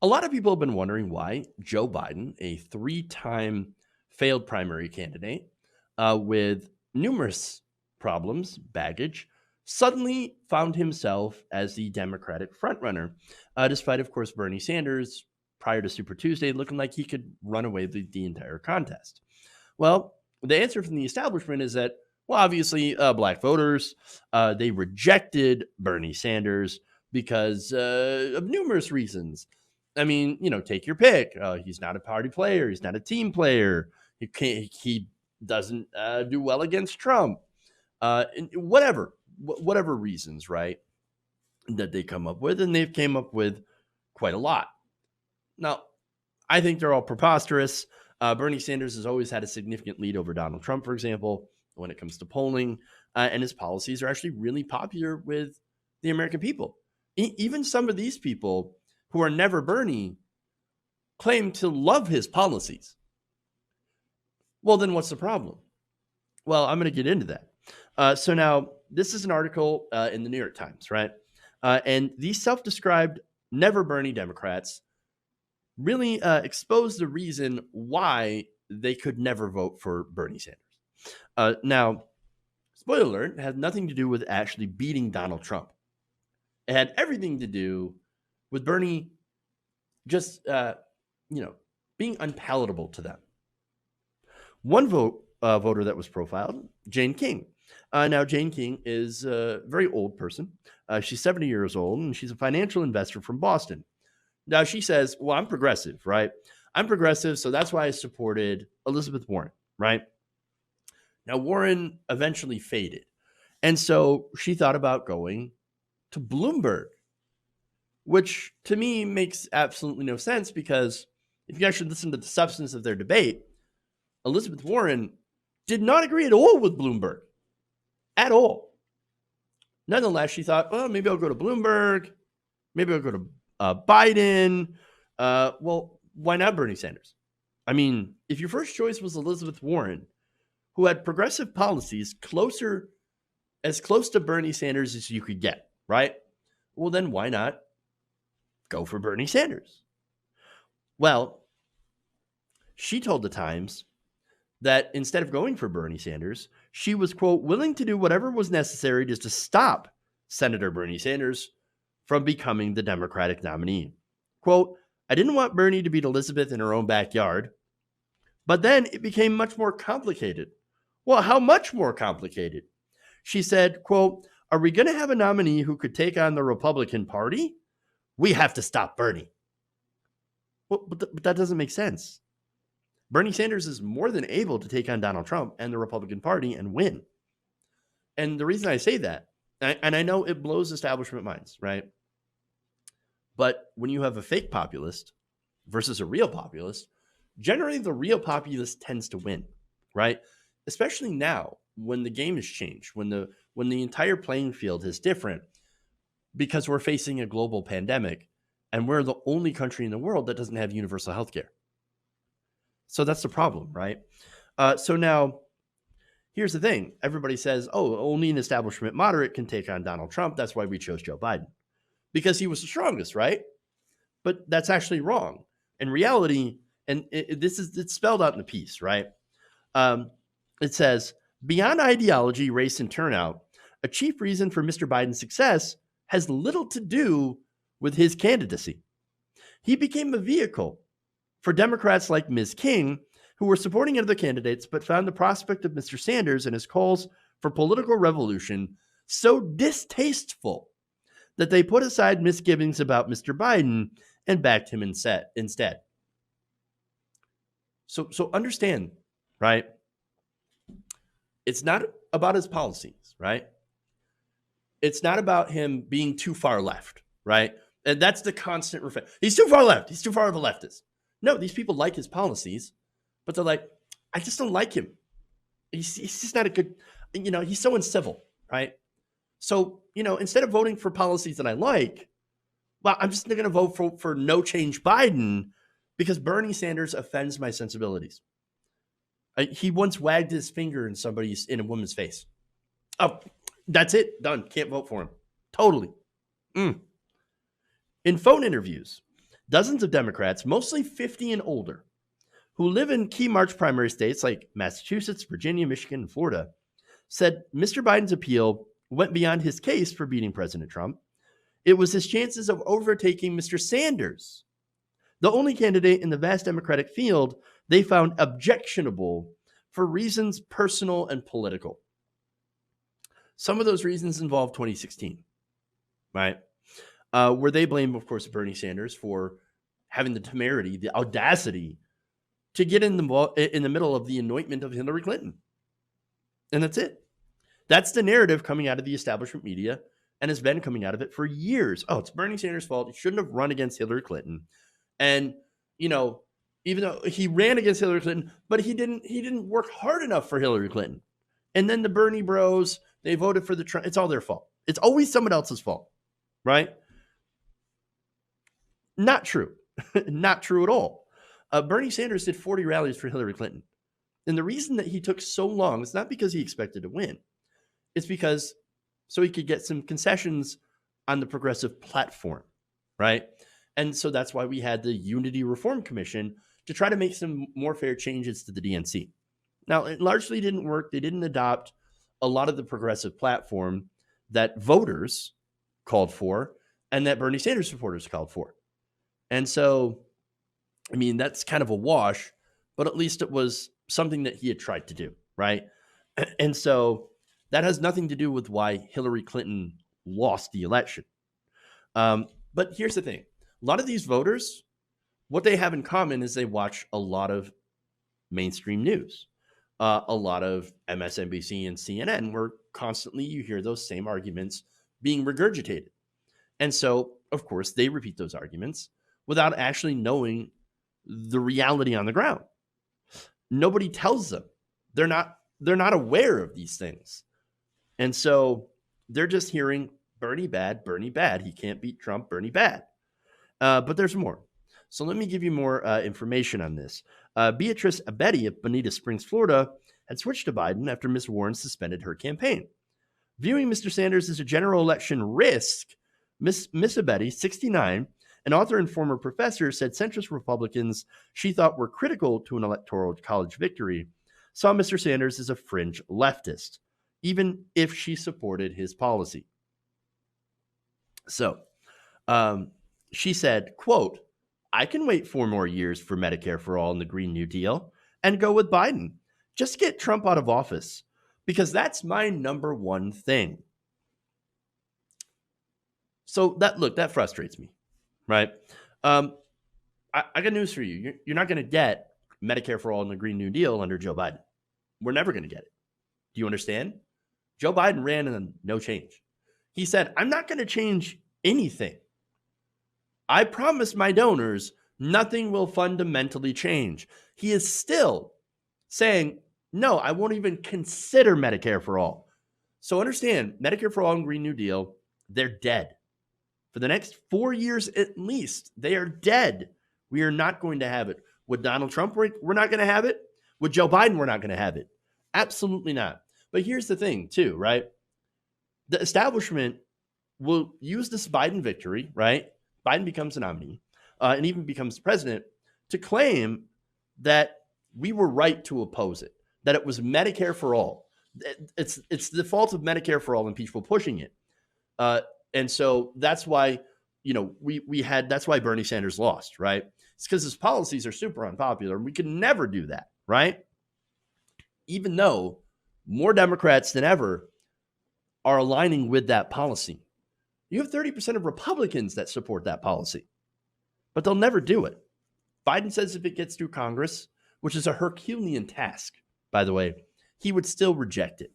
A lot of people have been wondering why Joe Biden, a three-time failed primary candidate with numerous problems, baggage, suddenly found himself as the Democratic frontrunner, despite, of course, Bernie Sanders prior to Super Tuesday looking like he could run away with the entire contest. Well, the answer from the establishment is that, well, obviously, black voters they rejected Bernie Sanders because of numerous reasons. I mean, take your pick. He's not a party player. He's not a team player. He can't. He doesn't do well against Trump. Whatever reasons, right? That they come up with, and they've came up with quite a lot. Now, I think they're all preposterous. Bernie Sanders has always had a significant lead over Donald Trump, for example, when it comes to polling, and his policies are actually really popular with the American people. Even some of these people who are never Bernie claim to love his policies. Well, then what's the problem? Well, I'm going to get into that. So now, this is an article in the New York Times, right? And these self-described never Bernie Democrats really expose the reason why they could never vote for Bernie Sanders. Now, spoiler alert, it had nothing to do with actually beating Donald Trump. It had everything to do with Bernie just, being unpalatable to them. One voter that was profiled, Jane King. Now, Jane King is a very old person. She's 70 years old, and she's a financial investor from Boston. Now, she says, well, I'm progressive, right? I'm progressive, so that's why I supported Elizabeth Warren, right? Now, Warren eventually faded. And so she thought about going to Bloomberg, which to me makes absolutely no sense because if you actually listen to the substance of their debate, Elizabeth Warren did not agree at all with Bloomberg, at all. Nonetheless, she thought, well, maybe I'll go to Bloomberg. Maybe I'll go to Biden. Well, why not Bernie Sanders? I mean, if your first choice was Elizabeth Warren, who had progressive policies as close to Bernie Sanders as you could get, right? Well, then why not go for Bernie Sanders? Well, she told the Times that instead of going for Bernie Sanders, she was, quote, willing to do whatever was necessary just to stop Senator Bernie Sanders from becoming the Democratic nominee. Quote, I didn't want Bernie to beat Elizabeth in her own backyard, but then it became much more complicated. Well, how much more complicated? She said, quote, are we going to have a nominee who could take on the Republican Party? We have to stop Bernie. Well, but that doesn't make sense. Bernie Sanders is more than able to take on Donald Trump and the Republican Party and win. And the reason I say that, and I know it blows establishment minds, right? But when you have a fake populist versus a real populist, generally the real populist tends to win, right? Especially now when the game has changed, when the entire playing field is different because we're facing a global pandemic and we're the only country in the world that doesn't have universal health care. So that's the problem, right? So now, here's the thing. Everybody says, oh, only an establishment moderate can take on Donald Trump. That's why we chose Joe Biden. Because he was the strongest, right? But that's actually wrong. In reality, and it's spelled out in the piece, right? It says, beyond ideology, race, and turnout, a chief reason for Mr. Biden's success has little to do with his candidacy. He became a vehicle for Democrats like Ms. King, who were supporting other candidates but found the prospect of Mr. Sanders and his calls for political revolution so distasteful that they put aside misgivings about Mr. Biden and backed him instead. So understand, right? It's not about his policies, right? It's not about him being too far left, right? And that's the constant refrain. He's too far left. He's too far of a leftist. No, these people like his policies, but they're like, I just don't like him. He's just not a good, he's so uncivil, right? So, instead of voting for policies that I like, well, I'm just going to vote for no change Biden because Bernie Sanders offends my sensibilities. He once wagged his finger in a woman's face. Oh, that's it. Done. Can't vote for him. Totally. In phone interviews, Dozens of Democrats, mostly 50 and older, who live in key March primary states like Massachusetts, Virginia, Michigan, and Florida, said Mr. Biden's appeal went beyond his case for beating President Trump. It was his chances of overtaking Mr. Sanders, the only candidate in the vast Democratic field they found objectionable for reasons personal and political. Some of those reasons involve 2016, right? Where they blame, of course, Bernie Sanders for having the temerity, the audacity to get in the middle of the anointment of Hillary Clinton. And that's it. That's the narrative coming out of the establishment media and has been coming out of it for years. Oh, it's Bernie Sanders' fault. He shouldn't have run against Hillary Clinton. And, you know, even though he ran against Hillary Clinton, but he didn't work hard enough for Hillary Clinton. And then the Bernie bros, they voted for the Trump. It's all their fault. It's always someone else's fault, right? Not true. Not true at all. Bernie Sanders did 40 rallies for Hillary Clinton. And the reason that he took so long is not because he expected to win. It's because so he could get some concessions on the progressive platform, right? And so that's why we had the Unity Reform Commission to try to make some more fair changes to the DNC. Now, it largely didn't work. They didn't adopt a lot of the progressive platform that voters called for and that Bernie Sanders supporters called for. And so, I mean, that's kind of a wash, but at least it was something that he had tried to do, right? And so that has nothing to do with why Hillary Clinton lost the election. But here's the thing. A lot of these voters, what they have in common is they watch a lot of mainstream news, a lot of MSNBC and CNN, where constantly you hear those same arguments being regurgitated. And so, of course, they repeat those arguments without actually knowing the reality on the ground. Nobody tells them. They're not aware of these things. And so they're just hearing Bernie bad, he can't beat Trump, Bernie bad. But there's more. So let me give you more information on this. Beatrice Abedi of Bonita Springs, Florida, had switched to Biden after Ms. Warren suspended her campaign. Viewing Mr. Sanders as a general election risk, Ms. Abedi, 69, an author and former professor, said centrist Republicans she thought were critical to an electoral college victory saw Mr. Sanders as a fringe leftist, even if she supported his policy. So she said, quote, I can wait 4 more years for Medicare for all and the Green New Deal and go with Biden. Just get Trump out of office because that's my number one thing. So that frustrates me, right? I got news for you. You're not going to get Medicare for all and the Green New Deal under Joe Biden. We're never going to get it. Do you understand? Joe Biden ran on no change. He said, I'm not going to change anything. I promise my donors nothing will fundamentally change. He is still saying, no, I won't even consider Medicare for all. So understand, Medicare for all and Green New Deal, they're dead. For the next 4 years at least, they are dead. We are not going to have it. With Donald Trump, we're not going to have it. With Joe Biden, we're not going to have it. Absolutely not. But here's the thing, too, right? The establishment will use this Biden victory, right? Biden becomes a nominee and even becomes president to claim that we were right to oppose it, that it was Medicare for all. It's the fault of Medicare for all and people pushing it. And so that's why, that's why Bernie Sanders lost, right? It's because his policies are super unpopular and we can never do that, right? Even though more Democrats than ever are aligning with that policy. You have 30% of Republicans that support that policy, but they'll never do it. Biden says if it gets through Congress, which is a Herculean task, by the way, he would still reject it.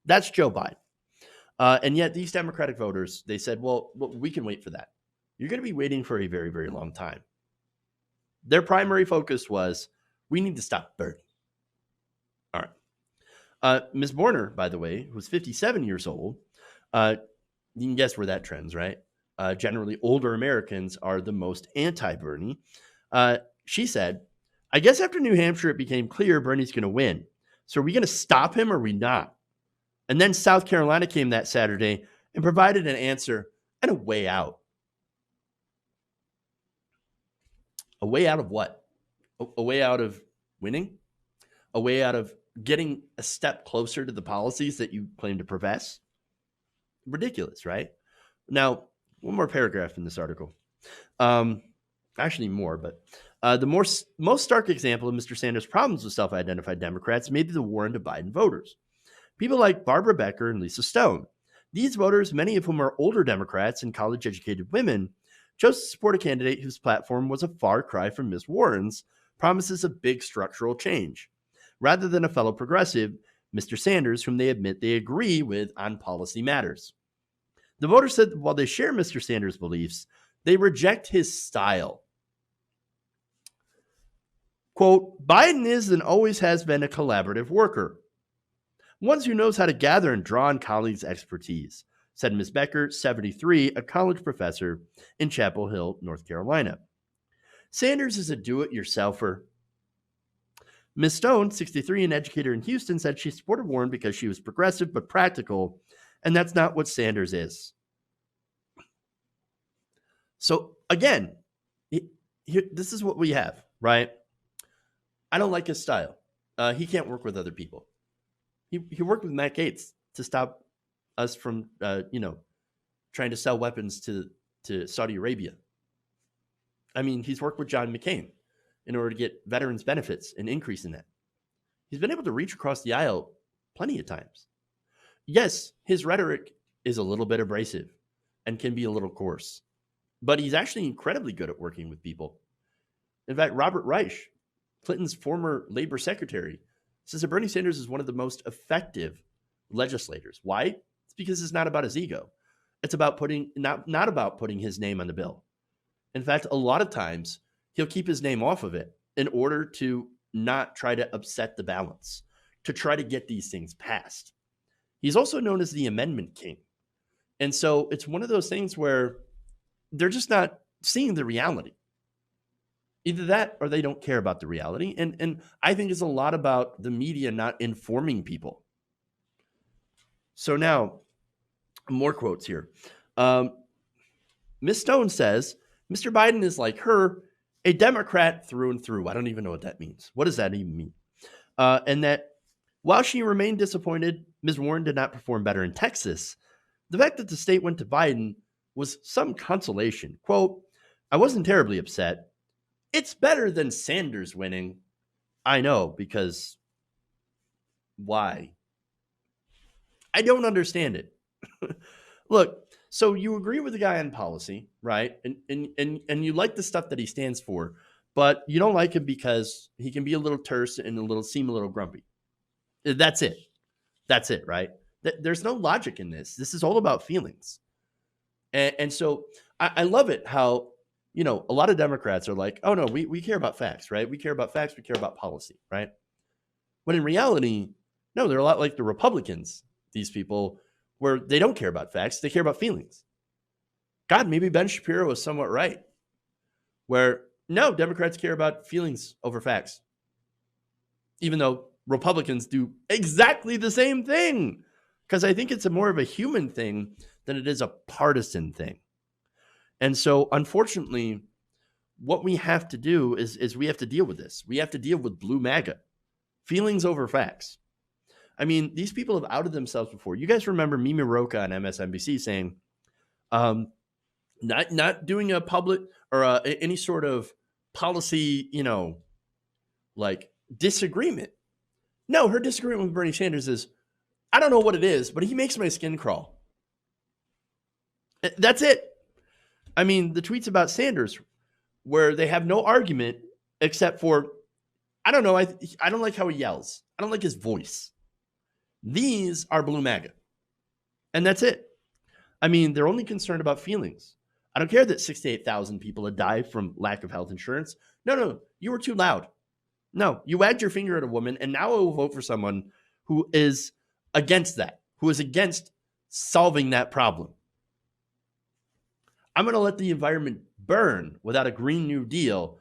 That's Joe Biden. And yet these Democratic voters, they said, well, we can wait for that. You're going to be waiting for a very, very long time. Their primary focus was, we need to stop Bernie. All right. Ms. Borner, by the way, who's 57 years old, you can guess where that trends, right? Generally, older Americans are the most anti-Bernie. She said, I guess after New Hampshire, it became clear Bernie's going to win. So are we going to stop him or are we not? And then South Carolina came that Saturday and provided an answer and a way out. A way out of what? A way out of winning? A way out of getting a step closer to the policies that you claim to profess? Ridiculous, right? Now, one more paragraph in this article. Actually, more, but most stark example of Mr. Sanders' problems with self-identified Democrats may be the war into Biden voters. People like Barbara Becker and Lisa Stone. These voters, many of whom are older Democrats and college-educated women, chose to support a candidate whose platform was a far cry from Ms. Warren's promises of big structural change, rather than a fellow progressive, Mr. Sanders, whom they admit they agree with on policy matters. The voters said that while they share Mr. Sanders' beliefs, they reject his style. Quote, Biden is and always has been a collaborative worker, one who knows how to gather and draw on colleagues' expertise, said Ms. Becker, 73, a college professor in Chapel Hill, North Carolina. Sanders is a do-it-yourselfer. Ms. Stone, 63, an educator in Houston, said she supported Warren because she was progressive but practical, and that's not what Sanders is. So again, this is what we have, right? I don't like his style. He can't work with other people. He worked with Matt Gaetz to stop us from, trying to sell weapons to Saudi Arabia. I mean, he's worked with John McCain in order to get veterans benefits and increase in that. He's been able to reach across the aisle plenty of times. Yes, his rhetoric is a little bit abrasive and can be a little coarse, but he's actually incredibly good at working with people. In fact, Robert Reich, Clinton's former labor secretary, says that Bernie Sanders is one of the most effective legislators. Why? It's because it's not about his ego. It's about not about putting his name on the bill. In fact, a lot of times he'll keep his name off of it in order to not try to upset the balance, to try to get these things passed. He's also known as the Amendment King. And so it's one of those things where they're just not seeing the reality. Either that or they don't care about the reality. And I think it's a lot about the media not informing people. So now, more quotes here. Ms. Stone says, Mr. Biden is like her, a Democrat through and through. I don't even know what that means. What does that even mean? And that while she remained disappointed, Ms. Warren did not perform better in Texas. The fact that the state went to Biden was some consolation. Quote, I wasn't terribly upset. It's better than Sanders winning. I know, because why? I don't understand it. Look, so you agree with the guy on policy, right? And you like the stuff that he stands for, but you don't like him because he can be a little terse and seem a little grumpy. That's it. That's it, right? There's no logic in this. This is all about feelings. And so I love it how, a lot of Democrats are like, oh no, we care about facts, right? We care about facts. We care about policy, right? When in reality, no, they're a lot like the Republicans, these people, where they don't care about facts. They care about feelings. God, maybe Ben Shapiro was somewhat right, where no, Democrats care about feelings over facts, even though Republicans do exactly the same thing, because I think it's more of a human thing than it is a partisan thing. And so, unfortunately, what we have to do is we have to deal with this. We have to deal with blue MAGA, feelings over facts. I mean, these people have outed themselves before. You guys remember Mimi Rocha on MSNBC saying, not doing a public or any sort of policy, like disagreement. No, her disagreement with Bernie Sanders is, I don't know what it is, but he makes my skin crawl. That's it. I mean, the tweets about Sanders where they have no argument except for, I don't know, I don't like how he yells. I don't like his voice. These are blue MAGA. And that's it. I mean, they're only concerned about feelings. I don't care that 68,000 people had died from lack of health insurance. No, you were too loud. No, you wagged your finger at a woman, and now I will vote for someone who is against that, who is against solving that problem. I'm going to let the environment burn without a Green New Deal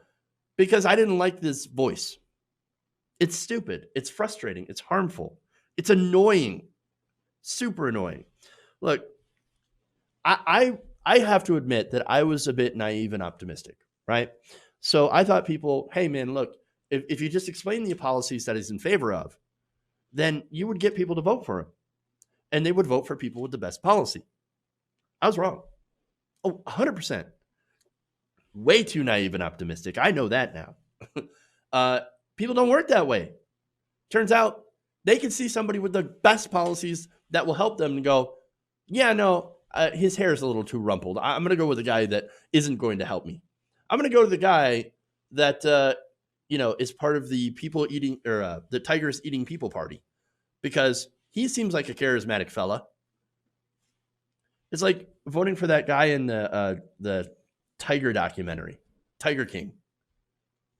because I didn't like this voice. It's stupid. It's frustrating. It's harmful. It's annoying. Super annoying. Look, I have to admit that I was a bit naive and optimistic, right? So I thought people, hey man, look, if you just explain the policies that he's in favor of, then you would get people to vote for him, and they would vote for people with the best policy. I was wrong. Oh, 100%. Way too naive and optimistic. I know that now. People don't work that way. Turns out they can see somebody with the best policies that will help them and go, yeah, no, his hair is a little too rumpled. I'm going to go with a guy that isn't going to help me. I'm going to go to the guy that, is part of the people eating or the tigers eating people party, because he seems like a charismatic fella. It's like voting for that guy in the Tiger documentary, Tiger King.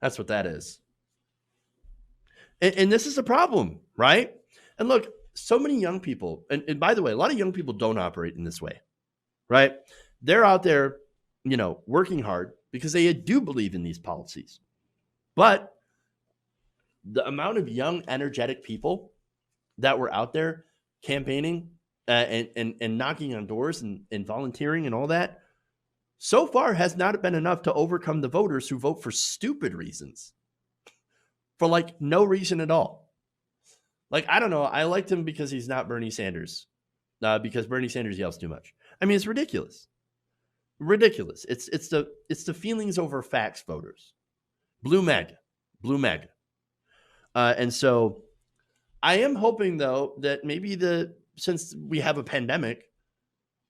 That's what that is. And this is a problem, right? And look, so many young people, and by the way, a lot of young people don't operate in this way, right? They're out there, working hard because they do believe in these policies. But the amount of young, energetic people that were out there campaigning and knocking on doors and volunteering and all that, so far has not been enough to overcome the voters who vote for stupid reasons, for like no reason at all. Like, I don't know. I liked him because he's not Bernie Sanders, because Bernie Sanders yells too much. I mean, it's ridiculous. Ridiculous. It's the feelings over facts voters. Blue MAGA. And so I am hoping, though, that maybe since we have a pandemic,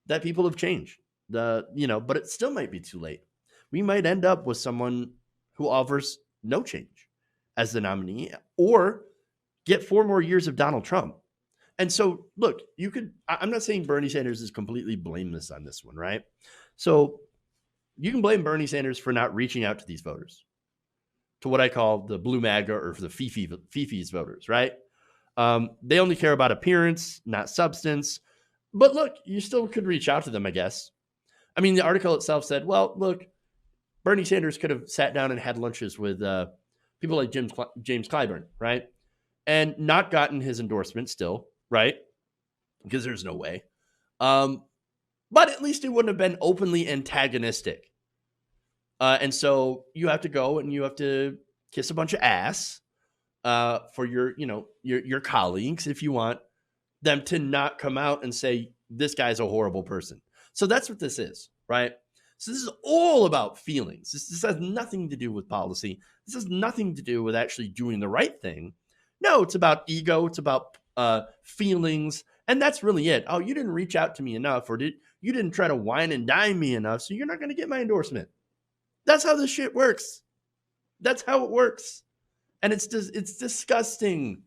that people have changed. But it still might be too late. We might end up with someone who offers no change as the nominee, or get 4 more years of Donald Trump. And so, look, I'm not saying Bernie Sanders is completely blameless on this one, right? So you can blame Bernie Sanders for not reaching out to these voters, to what I call the blue MAGA or the Fifi's voters, right? They only care about appearance, not substance. But look, you still could reach out to them, I guess. I mean, the article itself said, well, look, Bernie Sanders could have sat down and had lunches with people like James Clyburn, right? And not gotten his endorsement still, right? Because there's no way. But at least it wouldn't have been openly antagonistic. And so you have to go and you have to kiss a bunch of ass for your colleagues if you want them to not come out and say, this guy's a horrible person. So that's what this is, right? So this is all about feelings. This has nothing to do with policy. This has nothing to do with actually doing the right thing. No, it's about ego. It's about feelings. And that's really it. Oh, you didn't reach out to me enough, or you didn't try to wine and dine me enough, so you're not going to get my endorsement. That's how this shit works. That's how it works. And it's disgusting.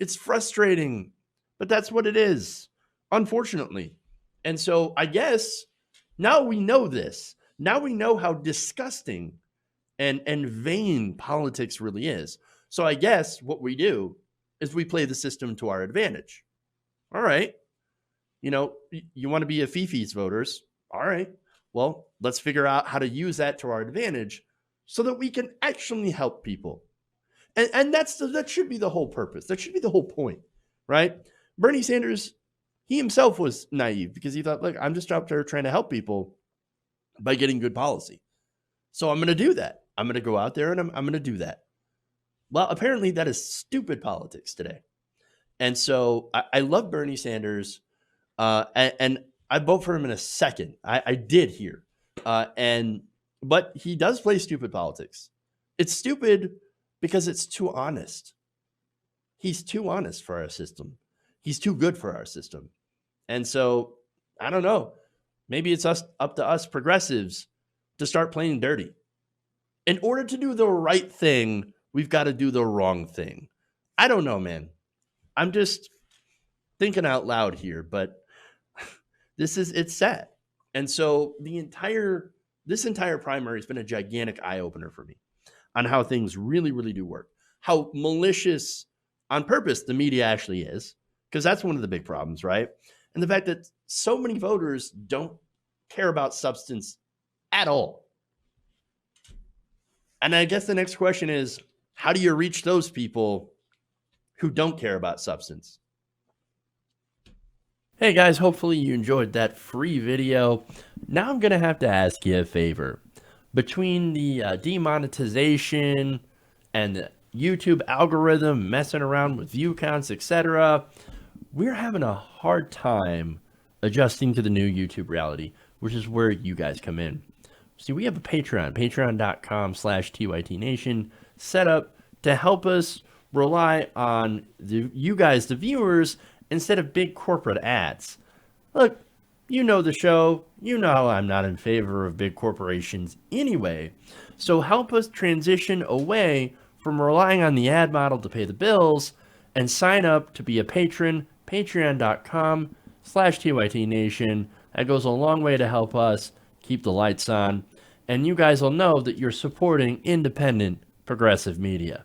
It's frustrating. But that's what it is, unfortunately. And so I guess now we know this. Now we know how disgusting and vain politics really is. So I guess what we do is we play the system to our advantage. All right. You want to be a Fifi's voters. All right. Well, let's figure out how to use that to our advantage so that we can actually help people. And that should be the whole purpose. That should be the whole point, right? Bernie Sanders, he himself was naive because he thought, look, I'm just out there trying to help people by getting good policy. So I'm going to do that. I'm going to go out there and I'm going to do that. Well, apparently that is stupid politics today. And so I love Bernie Sanders, and I vote for him in a second. I did here. But he does play stupid politics. It's stupid because it's too honest. He's too honest for our system. He's too good for our system. And so, I don't know. Maybe it's up to us progressives to start playing dirty. In order to do the right thing, we've got to do the wrong thing. I don't know, man. I'm just thinking out loud here, but it's sad. And so this entire primary has been a gigantic eye-opener for me on how things really, really do work. How malicious on purpose the media actually is, because that's one of the big problems, right? And the fact that so many voters don't care about substance at all. And I guess the next question is, how do you reach those people who don't care about substance? Hey guys, hopefully you enjoyed that free video. Now I'm going to have to ask you a favor. between the demonetization and the YouTube algorithm messing around with view counts, etc., we're having a hard time adjusting to the new YouTube reality, which is where you guys come in. See, we have a Patreon, patreon.com/TYTNation, set up to help us rely on you guys, the viewers, instead of big corporate ads. Look, you know the show. You know I'm not in favor of big corporations anyway. So help us transition away from relying on the ad model to pay the bills and sign up to be a patron, patreon.com/TYTNation. That goes a long way to help us keep the lights on. And you guys will know that you're supporting independent progressive media.